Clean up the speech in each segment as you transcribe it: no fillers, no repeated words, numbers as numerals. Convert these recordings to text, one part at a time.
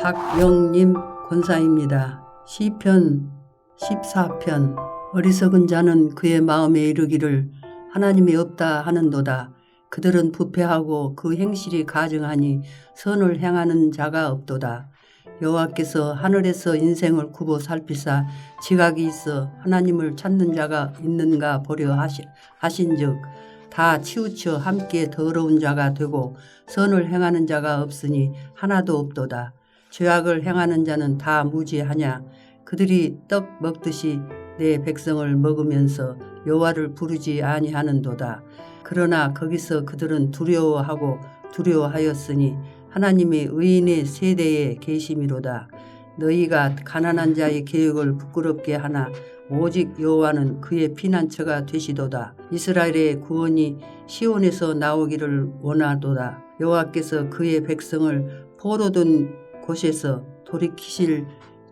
박영림 권사입니다. 시편 14편. 어리석은 자는 그의 마음에 이르기를 하나님이 없다 하는도다. 그들은 부패하고 그 행실이 가증하니 선을 행하는 자가 없도다. 여호와께서 하늘에서 인생을 굽어 살피사 지각이 있어 하나님을 찾는 자가 있는가 보려 하신즉 다 치우쳐 함께 더러운 자가 되고 선을 행하는 자가 없으니 하나도 없도다. 죄악을 행하는 자는 다 무지하냐. 그들이 떡 먹듯이 내 백성을 먹으면서 여호와를 부르지 아니하는도다. 그러나 거기서 그들은 두려워하고 두려워하였으니 하나님의 의인의 세대에 계심이로다. 너희가 가난한 자의 계획을 부끄럽게 하나 오직 여호와는 그의 피난처가 되시도다. 이스라엘의 구원이 시온에서 나오기를 원하도다. 여호와께서 그의 백성을 포로된 곳에서 돌이키실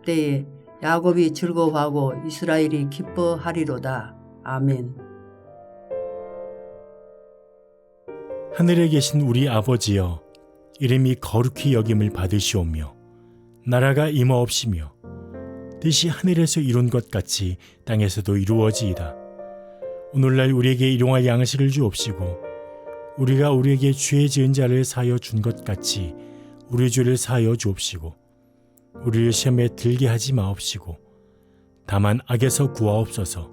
때에 야곱이 즐거워하고 이스라엘이 기뻐하리로다. 아멘. 하늘에 계신 우리 아버지여, 이름이 거룩히 여김을 받으시오며 나라가 임하옵시며 뜻이 하늘에서 이룬 것 같이 땅에서도 이루어지이다. 오늘날 우리에게 일용할 양식을 주옵시고 우리가 우리에게 죄 지은 자를 사하여 준 것 같이 우리 죄를 사하여 주옵시고 우리를 시험에 들게 하지 마옵시고 다만 악에서 구하옵소서.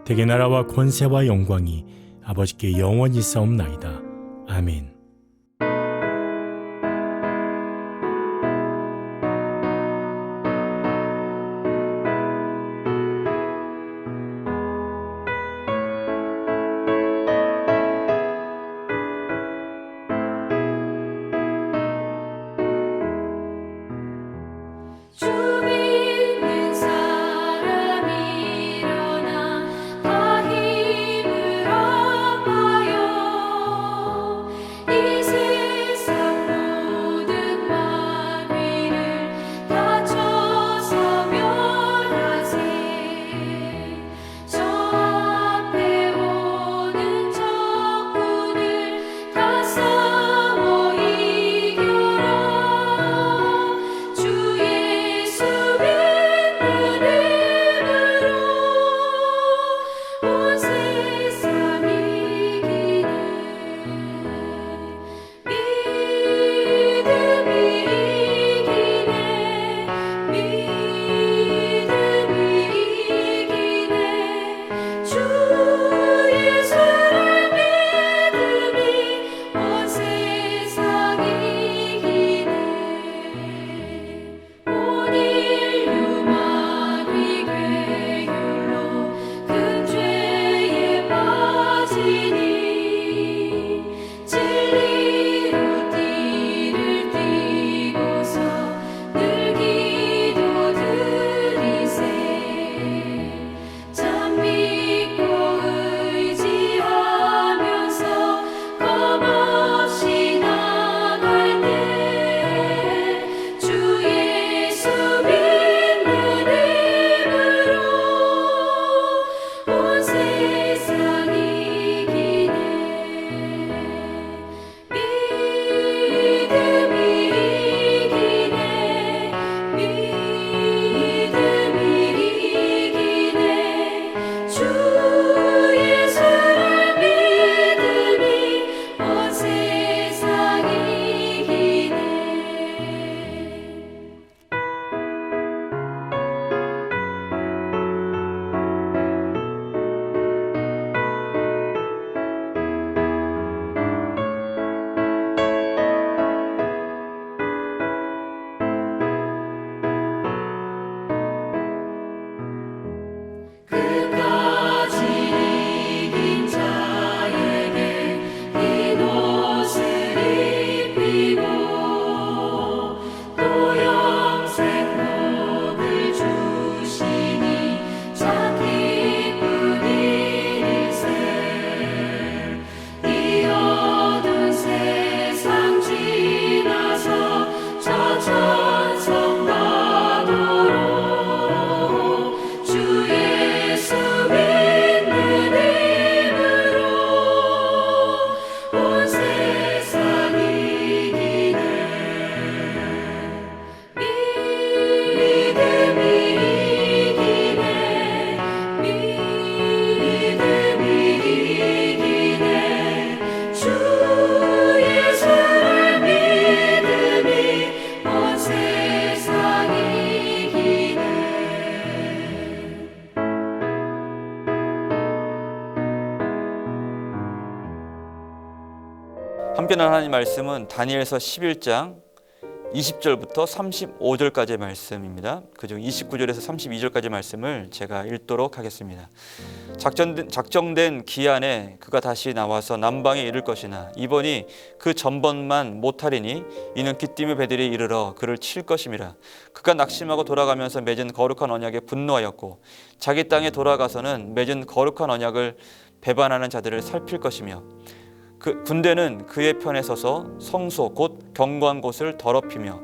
대개 나라와 권세와 영광이 아버지께 영원히 있사옵나이다. 아멘. 특별한 하나님 말씀은 다니엘서 11장 20절부터 35절까지의 말씀입니다. 그중 29절에서 32절까지의 말씀을 제가 읽도록 하겠습니다. 작정된 기한에 그가 다시 나와서 남방에 이를 것이나 이번이 그 전번만 못하리니 이는 기띔의 배들이 이르러 그를 칠 것임이라. 그가 낙심하고 돌아가면서 맺은 거룩한 언약에 분노하였고 자기 땅에 돌아가서는 맺은 거룩한 언약을 배반하는 자들을 살필 것이며 그 군대는 그의 편에 서서 성소 곧 경고한 곳을 더럽히며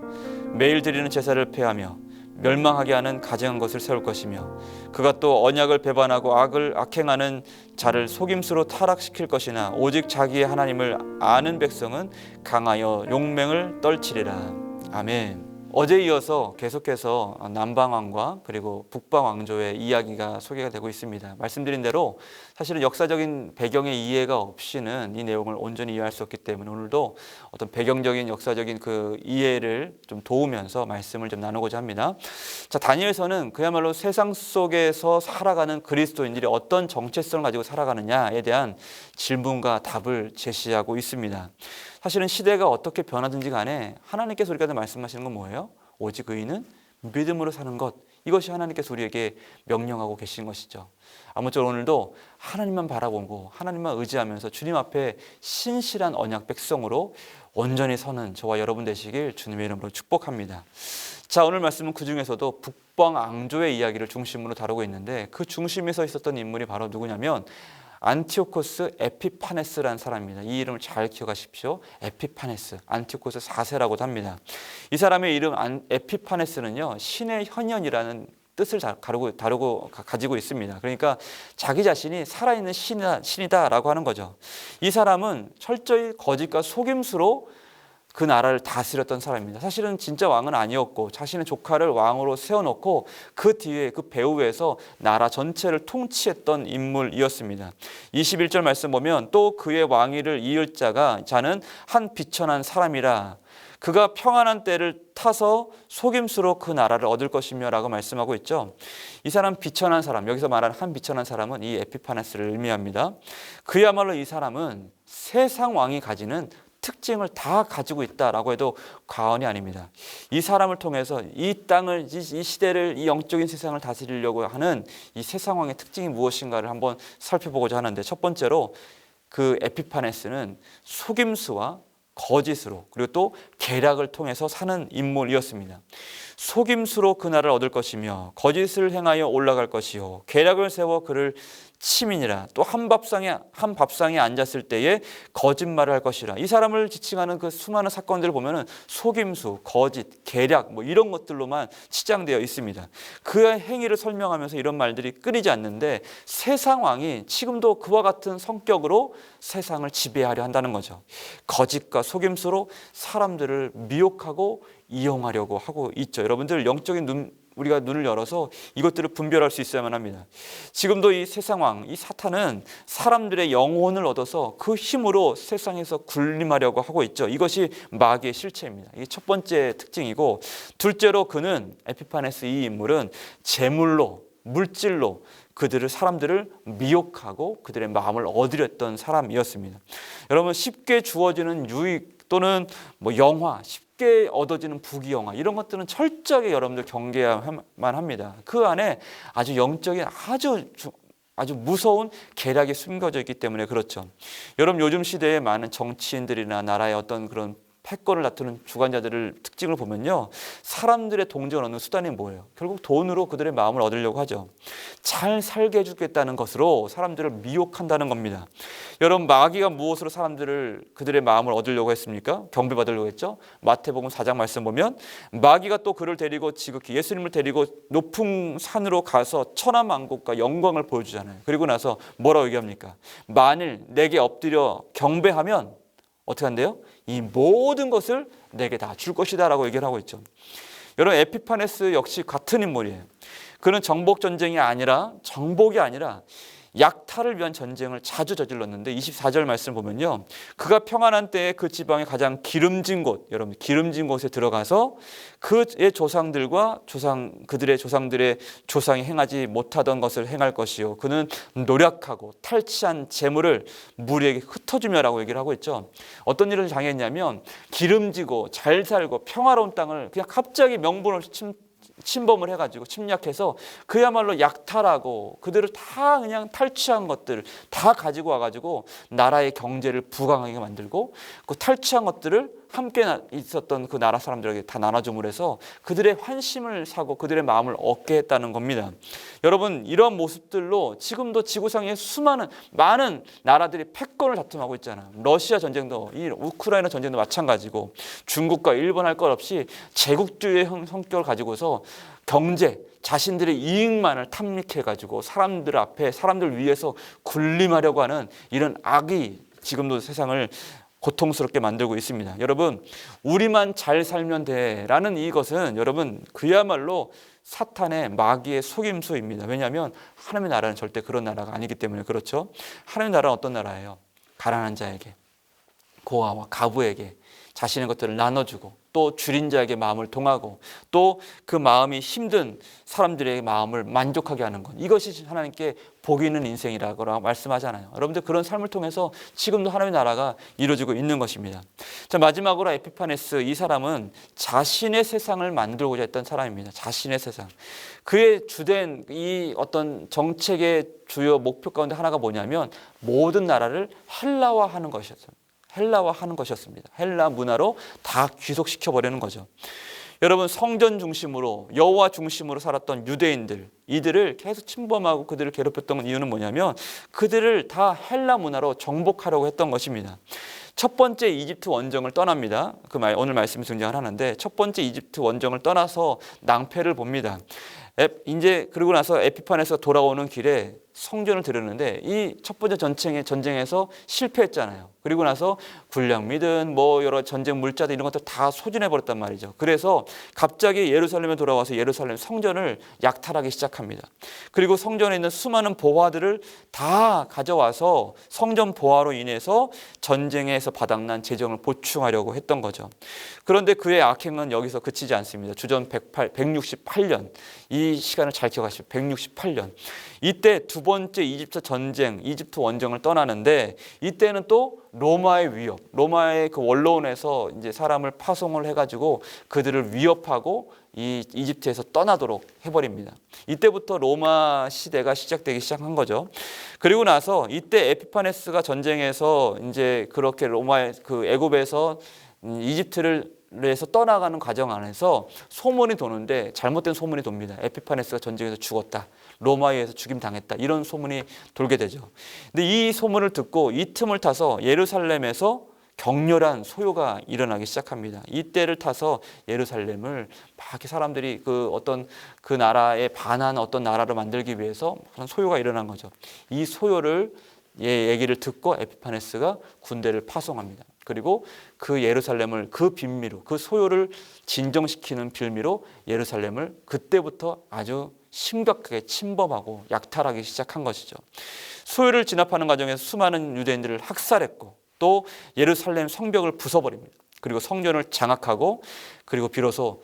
매일 드리는 제사를 폐하며 멸망하게 하는 가증한 것을 세울 것이며 그가 또 언약을 배반하고 악행하는 자를 속임수로 타락시킬 것이나 오직 자기의 하나님을 아는 백성은 강하여 용맹을 떨치리라. 아멘. 어제에 이어서 계속해서 남방왕과 그리고 북방왕조의 이야기가 소개가 되고 있습니다. 말씀드린 대로 사실은 역사적인 배경의 이해가 없이는 이 내용을 온전히 이해할 수 없기 때문에 오늘도 어떤 배경적인 역사적인 그 이해를 좀 도우면서 말씀을 좀 나누고자 합니다. 자, 다니엘서는 그야말로 세상 속에서 살아가는 그리스도인들이 어떤 정체성을 가지고 살아가느냐에 대한 질문과 답을 제시하고 있습니다. 사실은 시대가 어떻게 변하든지 간에 하나님께서 우리가 말씀하시는 건 뭐예요? 오직 의인은 믿음으로 사는 것, 이것이 하나님께서 우리에게 명령하고 계신 것이죠. 아무쪼록 오늘도 하나님만 바라보고 하나님만 의지하면서 주님 앞에 신실한 언약 백성으로 온전히 서는 저와 여러분 되시길 주님의 이름으로 축복합니다. 자, 오늘 말씀은 그 중에서도 북방왕조의 이야기를 중심으로 다루고 있는데 그 중심에 서 있었던 인물이 바로 누구냐면 안티오코스 에피파네스라는 사람입니다. 이 이름을 잘 기억하십시오. 에피파네스, 안티오코스 4세라고도 합니다. 이 사람의 이름 에피파네스는요, 신의 현현이라는 뜻을 가지고 있습니다. 그러니까 자기 자신이 살아있는 신이다라고 하는 거죠. 이 사람은 철저히 거짓과 속임수로 그 나라를 다스렸던 사람입니다. 사실은 진짜 왕은 아니었고 자신의 조카를 왕으로 세워놓고 그 뒤에 그 배후에서 나라 전체를 통치했던 인물이었습니다. 21절 말씀 보면 또 그의 왕위를 이을 자는 한 비천한 사람이라. 그가 평안한 때를 타서 속임수로 그 나라를 얻을 것이며 라고 말씀하고 있죠. 이 사람 비천한 사람, 여기서 말하는 한 비천한 사람은 이 에피파네스를 의미합니다. 그야말로 이 사람은 세상 왕이 가지는 특징을 다 가지고 있다라고 해도 과언이 아닙니다. 이 사람을 통해서 이 땅을, 이 시대를, 이 영적인 세상을 다스리려고 하는 이 세상 왕의 특징이 무엇인가를 한번 살펴보고자 하는데, 첫 번째로 그 에피파네스는 속임수와 거짓으로 그리고 또 계략을 통해서 사는 인물이었습니다. 속임수로 그 나라를 얻을 것이며 거짓을 행하여 올라갈 것이요 계략을 세워 그를 치민이라. 또 한 밥상에 앉았을 때에 거짓말을 할 것이라. 이 사람을 지칭하는 그 수많은 사건들을 보면은 속임수, 거짓, 계략 이런 것들로만 치장되어 있습니다. 그의 행위를 설명하면서 이런 말들이 끊이지 않는데 세상 왕이 지금도 그와 같은 성격으로 세상을 지배하려 한다는 거죠. 거짓과 속임수로 사람들을 미혹하고 이용하려고 하고 있죠. 여러분들 영적인 우리가 눈을 열어서 이것들을 분별할 수 있어야만 합니다. 지금도 이 세상 왕, 이 사탄은 사람들의 영혼을 얻어서 그 힘으로 세상에서 군림하려고 하고 있죠. 이것이 마귀의 실체입니다. 이게 첫 번째 특징이고, 둘째로 그는 에피파네스 이 인물은 재물로, 물질로 사람들을 미혹하고 그들의 마음을 얻으렸던 사람이었습니다. 여러분, 쉽게 주어지는 유익 또는 영화, 쉽게 얻어지는 부귀영화 이런 것들은 철저하게 여러분들 경계해야만 합니다. 그 안에 아주 영적인 아주 무서운 계략이 숨겨져 있기 때문에 그렇죠. 여러분, 요즘 시대에 많은 정치인들이나 나라의 어떤 그런 패권을 다투는 주관자들을 특징을 보면요, 사람들의 동정을 얻는 수단이 뭐예요? 결국 돈으로 그들의 마음을 얻으려고 하죠. 잘 살게 해주겠다는 것으로 사람들을 미혹한다는 겁니다. 여러분, 마귀가 무엇으로 그들의 마음을 얻으려고 했습니까? 경배받으려고 했죠. 마태복음 4장 말씀 보면 마귀가 또 그를 데리고 지극히 예수님을 데리고 높은 산으로 가서 천하만국과 영광을 보여주잖아요. 그리고 나서 뭐라고 얘기합니까? 만일 내게 엎드려 경배하면 어떻게 한대요? 이 모든 것을 내게 다 줄 것이다 라고 얘기를 하고 있죠. 여러분, 에피파네스 역시 같은 인물이에요. 그는 정복이 아니라 약탈을 위한 전쟁을 자주 저질렀는데 24절 말씀 보면요. 그가 평안한 때에 그 지방의 가장 기름진 곳, 여러분 기름진 곳에 들어가서 그의 조상들과 그들의 조상들의 조상이 행하지 못하던 것을 행할 것이요. 그는 노력하고 탈취한 재물을 무리에게 흩어주며라고 얘기를 하고 있죠. 어떤 일을 당했냐면 기름지고 잘 살고 평화로운 땅을 그냥 갑자기 명분 없이 침범을 해가지고 침략해서 그야말로 약탈하고 그들을 다 그냥 탈취한 것들을 다 가지고 와가지고 나라의 경제를 부강하게 만들고 그 탈취한 것들을 함께 있었던 그 나라 사람들에게 다 나눠줌으로 해서 그들의 환심을 사고 그들의 마음을 얻게 했다는 겁니다. 여러분 이런 모습들로 지금도 지구상에 많은 나라들이 패권을 다툼하고 있잖아요. 러시아 전쟁도 이 우크라이나 전쟁도 마찬가지고 중국과 일본 할 것 없이 제국주의의 성격을 가지고서 경제 자신들의 이익만을 탐닉해가지고 사람들 앞에 사람들 위해서 군림하려고 하는 이런 악이 지금도 세상을 고통스럽게 만들고 있습니다. 여러분 우리만 잘 살면 돼라는 이것은 여러분 그야말로 사탄의 마귀의 속임수입니다. 왜냐하면 하나님의 나라는 절대 그런 나라가 아니기 때문에 그렇죠. 하나님의 나라는 어떤 나라예요? 가난한 자에게 고아와 가부에게 자신의 것들을 나눠주고 또 줄인 자에게 마음을 동하고 또 그 마음이 힘든 사람들의 마음을 만족하게 하는 것, 이것이 하나님께 복이 있는 인생이라고 말씀하잖아요. 여러분들 그런 삶을 통해서 지금도 하나님의 나라가 이루어지고 있는 것입니다. 자, 마지막으로 에피파네스, 이 사람은 자신의 세상을 만들고자 했던 사람입니다. 자신의 세상. 그의 주된 이 어떤 정책의 주요 목표 가운데 하나가 뭐냐면 모든 나라를 헬라화하는 것이었어요. 헬라화하는 것이었습니다. 헬라 문화로 다 귀속시켜 버리는 거죠. 여러분 성전 중심으로 여호와 중심으로 살았던 유대인들, 이들을 계속 침범하고 그들을 괴롭혔던 이유는 뭐냐면 그들을 다 헬라 문화로 정복하려고 했던 것입니다. 첫 번째 이집트 원정을 떠납니다. 오늘 말씀이 등장을 하는데 첫 번째 이집트 원정을 떠나서 낭패를 봅니다. 이제 그러고 나서 에피파네스가 돌아오는 길에 성전을 들였는데 이 첫 번째 전쟁에서 실패했잖아요. 그리고 나서 군량미든 뭐 여러 전쟁 물자들 이런 것들 다 소진해 버렸단 말이죠. 그래서 갑자기 예루살렘에 돌아와서 예루살렘 성전을 약탈하기 시작합니다. 그리고 성전에 있는 수많은 보화들을 다 가져와서 성전 보화로 인해서 전쟁에서 바닥난 재정을 보충하려고 했던 거죠. 그런데 그의 악행은 여기서 그치지 않습니다. 주전 168년, 이 시간을 잘 기억하시죠. 168년. 이때 두 번째 이집트 전쟁, 이집트 원정을 떠나는데 이때는 또 로마의 위협, 로마의 그 원로원에서 이제 사람을 파송을 해가지고 그들을 위협하고 이 이집트에서 떠나도록 해버립니다. 이때부터 로마 시대가 시작되기 시작한 거죠. 그리고 나서 이때 에피파네스가 전쟁에서 이제 그렇게 로마의 그 애굽에서 이집트를 에서 떠나가는 과정 안에서 소문이 도는데 잘못된 소문이 돕니다. 에피파네스가 전쟁에서 죽었다, 로마에 의해서 죽임당했다, 이런 소문이 돌게 되죠. 근데 이 소문을 듣고 이 틈을 타서 예루살렘에서 격렬한 소요가 일어나기 시작합니다. 이때를 타서 예루살렘을 막 이렇게 사람들이 그 나라에 반한 어떤 나라를 만들기 위해서 그런 소요가 일어난 거죠. 이 소요를 얘기를 듣고 에피파네스가 군대를 파송합니다. 그리고 그 예루살렘을 그 빌미로, 그 소요를 진정시키는 빌미로 예루살렘을 그때부터 아주 심각하게 침범하고 약탈하기 시작한 것이죠. 소요를 진압하는 과정에서 수많은 유대인들을 학살했고 또 예루살렘 성벽을 부숴버립니다. 그리고 성전을 장악하고 그리고 비로소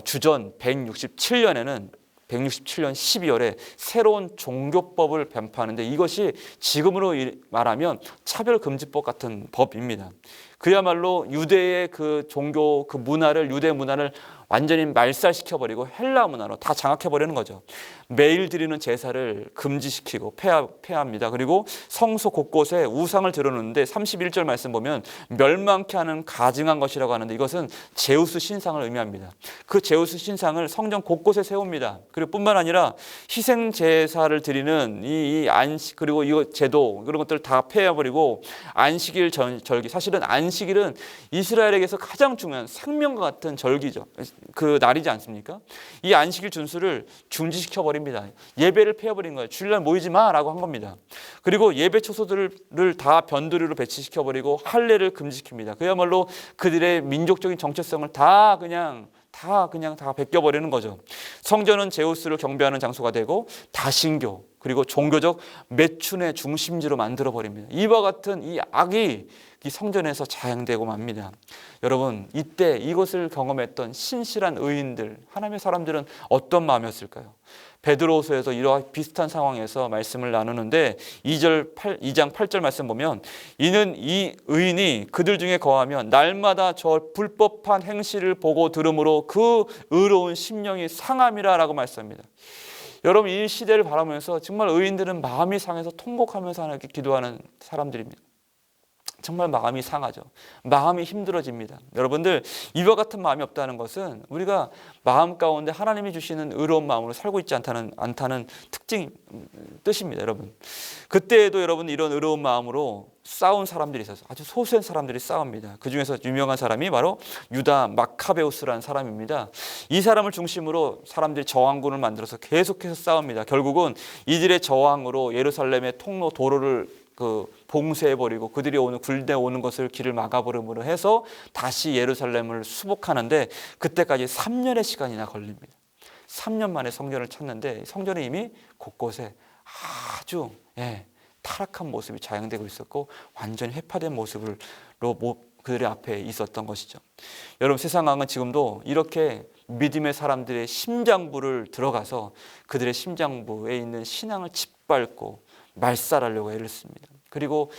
주전 167년에는 167년 12월에 새로운 종교법을 변파하는데 이것이 지금으로 말하면 차별금지법 같은 법입니다. 그야말로 유대의 그 종교, 그 문화를, 유대 문화를 완전히 말살시켜버리고 헬라 문화로 다 장악해버리는 거죠. 매일 드리는 제사를 금지시키고 폐하합니다. 그리고 성소 곳곳에 우상을 드러놓는데 31절 말씀 보면 멸망케 하는 가증한 것이라고 하는데 이것은 제우스 신상을 의미합니다. 그 제우스 신상을 성전 곳곳에 세웁니다. 그리고 뿐만 아니라 희생 제사를 드리는 이 안식, 그리고 이 제도, 그런 것들을 다 폐해버리고 안식일 절기, 사실은 안식일은 이스라엘에게서 가장 중요한 생명과 같은 절기죠. 그 날이지 않습니까? 이 안식일 준수를 중지시켜 버립니다. 예배를 폐해버린 거예요. 주일날 모이지 마라고 한 겁니다. 그리고 예배 초소들을 다 변두리로 배치시켜 버리고 할례를 금지시킵니다. 그야말로 그들의 민족적인 정체성을 다 벗겨버리는 거죠. 성전은 제우스를 경배하는 장소가 되고 다신교, 그리고 종교적 매춘의 중심지로 만들어버립니다. 이와 같은 이 악이 이 성전에서 자행되고 맙니다. 여러분, 이때 이것을 경험했던 신실한 의인들, 하나님의 사람들은 어떤 마음이었을까요? 베드로후서에서 이러한 비슷한 상황에서 말씀을 나누는데 2장 8절 말씀 보면 이는 이 의인이 그들 중에 거하면 날마다 저 불법한 행실을 보고 들으므로 그 의로운 심령이 상함이라 라고 말씀합니다. 여러분, 이 시대를 바라보면서 정말 의인들은 마음이 상해서 통곡하면서 하나님께 기도하는 사람들입니다. 정말 마음이 상하죠. 마음이 힘들어집니다. 여러분들, 이와 같은 마음이 없다는 것은 우리가 마음 가운데 하나님이 주시는 의로운 마음으로 살고 있지 않다는 뜻입니다. 여러분, 그때에도 여러분 이런 의로운 마음으로 싸운 사람들이 있어서 아주 소수의 사람들이 싸웁니다. 그 중에서 유명한 사람이 바로 유다 마카베우스라는 사람입니다. 이 사람을 중심으로 사람들이 저항군을 만들어서 계속해서 싸웁니다. 결국은 이들의 저항으로 예루살렘의 통로 도로를 봉쇄해버리고 그들이 굴대 오는 것을 길을 막아버림으로 해서 다시 예루살렘을 수복하는데 그때까지 3년의 시간이나 걸립니다. 3년 만에 성전을 찾는데 성전은 이미 곳곳에 아주 타락한 모습이 자행되고 있었고 완전히 회파된 모습으로 그들의 앞에 있었던 것이죠. 여러분, 세상 왕은 지금도 이렇게 믿음의 사람들의 심장부를 들어가서 그들의 심장부에 있는 신앙을 짓밟고 말살하려고 애를 씁니다. 그리고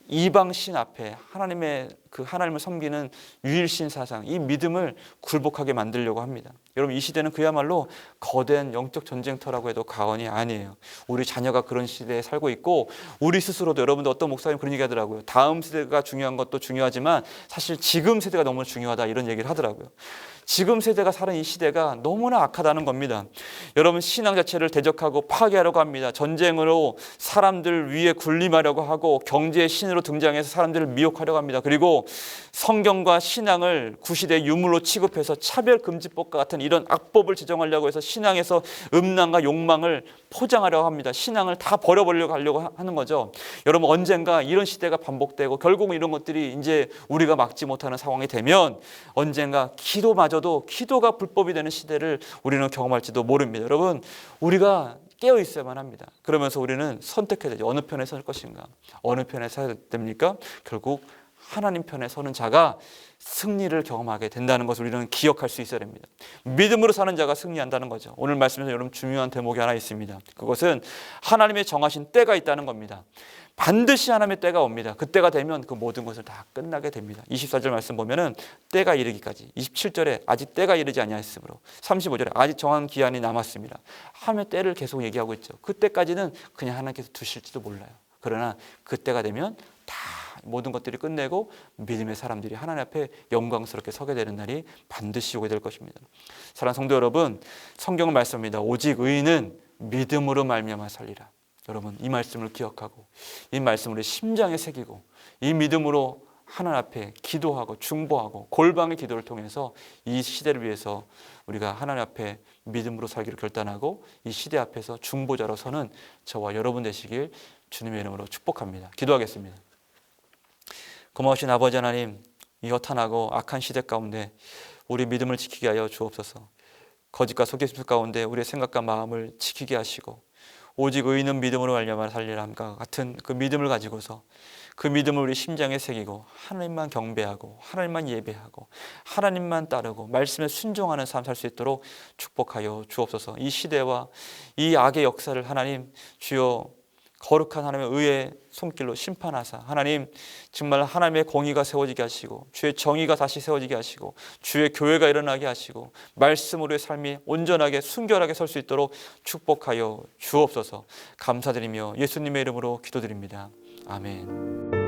이방 신 앞에 하나님을 섬기는 유일신 사상, 이 믿음을 굴복하게 만들려고 합니다. 여러분, 이 시대는 그야말로 거대한 영적 전쟁터라고 해도 과언이 아니에요. 우리 자녀가 그런 시대에 살고 있고 우리 스스로도, 여러분들 어떤 목사님 그런 얘기 하더라고요. 다음 세대가 중요한 것도 중요하지만 사실 지금 세대가 너무 중요하다, 이런 얘기를 하더라고요. 지금 세대가 사는 이 시대가 너무나 악하다는 겁니다. 여러분, 신앙 자체를 대적하고 파괴하려고 합니다. 전쟁으로 사람들 위에 군림하려고 하고 경제의 신으로 등장해서 사람들을 미혹하려고 합니다. 그리고 성경과 신앙을 구시대의 유물로 취급해서 차별금지법과 같은 이런 악법을 제정하려고 해서 신앙에서 음란과 욕망을 포장하려고 합니다. 신앙을 다 버려버리려고 하려고 하는 거죠. 여러분, 언젠가 이런 시대가 반복되고 결국은 이런 것들이 이제 우리가 막지 못하는 상황이 되면 언젠가 기도가 불법이 되는 시대를 우리는 경험할지도 모릅니다. 여러분, 우리가 깨어 있어야만 합니다. 그러면서 우리는 선택해야 되죠. 어느 편에 설 것인가? 어느 편에 서야 됩니까? 결국 하나님 편에 서는 자가 승리를 경험하게 된다는 것을 우리는 기억할 수 있어야 됩니다. 믿음으로 사는 자가 승리한다는 거죠. 오늘 말씀에서 여러분 중요한 대목이 하나 있습니다. 그것은 하나님의 정하신 때가 있다는 겁니다. 반드시 하나님의 때가 옵니다. 그 때가 되면 그 모든 것을 다 끝나게 됩니다. 24절 말씀 보면은 때가 이르기까지, 27절에 아직 때가 이르지 아니하였으므로, 35절에 아직 정한 기한이 남았습니다. 하나님의 때를 계속 얘기하고 있죠. 그때까지는 그냥 하나님께서 두실지도 몰라요. 그러나 그 때가 되면 다 모든 것들이 끝내고 믿음의 사람들이 하나님 앞에 영광스럽게 서게 되는 날이 반드시 오게 될 것입니다. 사랑하는 성도 여러분, 성경은 말씀합니다. 오직 의인은 믿음으로 말미암아 살리라. 여러분, 이 말씀을 기억하고 이 말씀을 심장에 새기고 이 믿음으로 하나님 앞에 기도하고 중보하고 골방의 기도를 통해서 이 시대를 위해서 우리가 하나님 앞에 믿음으로 살기를 결단하고 이 시대 앞에서 중보자로 서는 저와 여러분 되시길 주님의 이름으로 축복합니다. 기도하겠습니다. 고마우신 아버지 하나님, 이 허탄하고 악한 시대 가운데 우리 믿음을 지키게 하여 주옵소서. 거짓과 속임수 가운데 우리의 생각과 마음을 지키게 하시고 오직 의인은 믿음으로 말미암아 살리라 함과 같은 그 믿음을 가지고서 그 믿음을 우리 심장에 새기고 하나님만 경배하고 하나님만 예배하고 하나님만 따르고 말씀에 순종하는 삶 살 수 있도록 축복하여 주옵소서. 이 시대와 이 악의 역사를 하나님 주여 거룩한 하나님의 의의 손길로 심판하사 하나님 정말 하나님의 공의가 세워지게 하시고 주의 정의가 다시 세워지게 하시고 주의 교회가 일어나게 하시고 말씀으로의 삶이 온전하게 순결하게 설 수 있도록 축복하여 주옵소서. 감사드리며 예수님의 이름으로 기도드립니다. 아멘.